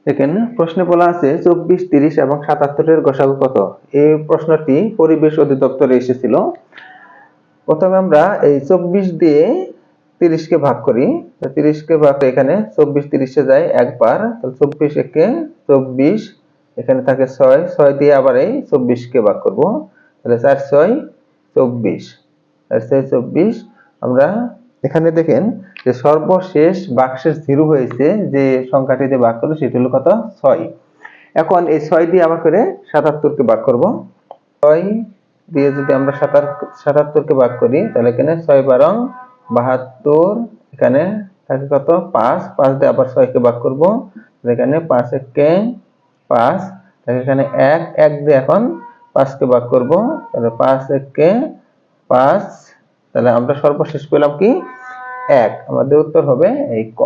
দেখেন প্রশ্নে বলা আছে 24, 30 এবং 77 এর গসাগু কত। এই প্রশ্নটি পরিবেশ অধিদপ্তরে এসেছিল। প্রথমে আমরা এই 24 দিয়ে 30 কে ভাগ করি। 30 কে ভাগ এখানে 24 30 এ যায় একবার, তাহলে 24 একে 24, এখানে থাকে 6, 6 দিয়ে আবার এই 24 কে ভাগ করব, তাহলে 4 6 24, 4 6 24। আমরা এখানে দেখেন যে সর্বশেষ বাক্সের 0 হয়েছে, যে সংখ্যাটি দিয়ে ভাগ করব সেটি হলো কত 6। এখন এই 6 দিয়ে আবার করে 77 কে ভাগ করব। 6 দিয়ে যদি আমরা 77 কে ভাগ করি, তাহলে এখানে 6 12 72, এখানে থাকে কত 5, 5 দিয়ে আবার 6 কে ভাগ করব, এখানে 5 একে 5, তাহলে এখানে 1, 1 দিয়ে এখন 5 কে ভাগ করব, তাহলে 5 একে 5, তাহলে আমরা সর্বশেষ পেলাম কি 1। আমাদের উত্তর হবে এই ক।